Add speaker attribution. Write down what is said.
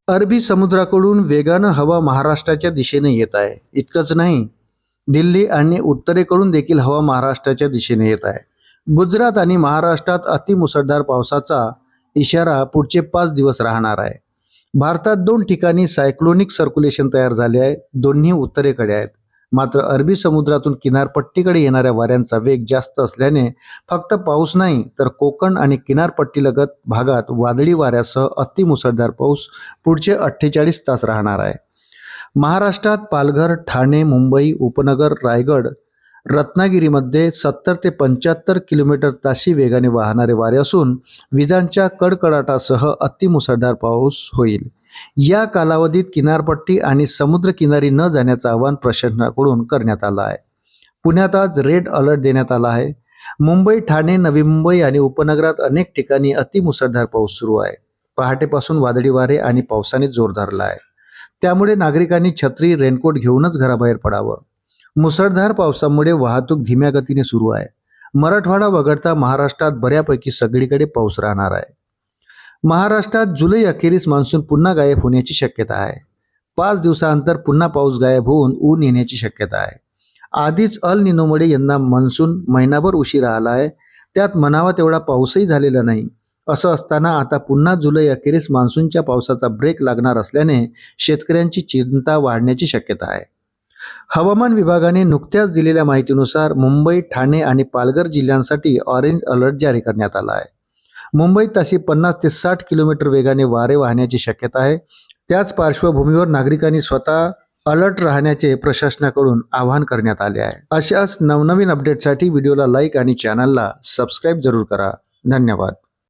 Speaker 1: अरबी समुद्राकडून वेगानं हवा महाराष्ट्राच्या दिशेने येत आहे. इतकंच नाही, दिल्ली आणि उत्तरेकडून देखील हवा महाराष्ट्राच्या दिशेने येत आहे. गुजरात आणि महाराष्ट्रात अतिमुसळधार पावसाचा इशारा पुढचे 5 दिवस राहणार आहे. भारतात 2 ठिकाणी सायक्लोनिक सर्क्युलेशन तयार झाले आहे. दोन्ही उत्तरेकडे आहेत. मात्र अरबी समुद्रातून किनारपट्टीकडे येणाऱ्या वाऱ्यांचा वेग जास्त असल्याने फक्त पाऊस नाही तर कोकण आणि किनारपट्टीलगत भागात वादळी वाऱ्यासह अतिमुसळधार पाऊस पुढचे 48 तास राहणार आहे. महाराष्ट्रात पालघर, ठाणे, मुंबई उपनगर, रायगड, रत्नागिरीमध्ये 70 ते 75 किलोमीटर ताशी वेगाने वाहणारे वारे असून विजांच्या कडकडाटासह अतिमुसळधार पाऊस होईल. या कालावधीत किनारपट्टी आणि समुद्रकिनारी न जाण्याचं आवाहन प्रशासनाकडून करण्यात आलं आहे. पुण्यात आज रेड अलर्ट देण्यात आला आहे. मुंबई, ठाणे, नवी मुंबई आणि उपनगरात अनेक ठिकाणी अतिमुसळधार पाऊस सुरू आहे. पहाटेपासून वादळी वारे आणि पावसाने जोर धरला आहे. त्यामुळे नागरिकांनी छत्री, रेनकोट घेऊनच घराबाहेर पडावं. मुसळधार पावसामुळे वाहतूक धीम्या गतीने सुरू आहे. मराठवाडा वगळता महाराष्ट्रात बऱ्यापैकी सगळीकडे पाऊस राहणार आहे. महाराष्ट्रात जुलै अखेरीस मान्सून पुन्हा गायब होण्याची शक्यता आहे. 5 दिवसानंतर पुन्हा पाऊस गायब होऊन ऊन येण्याची शक्यता आहे. आधीच अल निनोमुळे यंदा मान्सून महिनाभर उशिरा आला आहे. त्यात म्हणावा तेवढा पाऊसही झालेला नाही. असं असताना आता पुन्हा जुलै अखेरीस मान्सूनच्या पावसाचा ब्रेक लागणार असल्याने शेतकऱ्यांची चिंता वाढण्याची शक्यता आहे. हवामान विभागाने नुकत्याच दिलेल्या माहितीनुसार मुंबई, ठाणे आणि पालघर जिल्ह्यांसाठी ऑरेंज अलर्ट जारी करण्यात आला आहे. मुंबईत ताशी 50 ते 60 किलोमीटर वेगाने वारे वाहण्याची शक्यता आहे. त्याच पार्श्वभूमीवर नागरिकांनी स्वतः अलर्ट राहण्याचे प्रशासनाकडून आवाहन करण्यात आले आहे. अशाच नवनवीन अपडेटसाठी व्हिडिओला लाईक आणि चॅनलला सबस्क्राईब जरूर करा. धन्यवाद.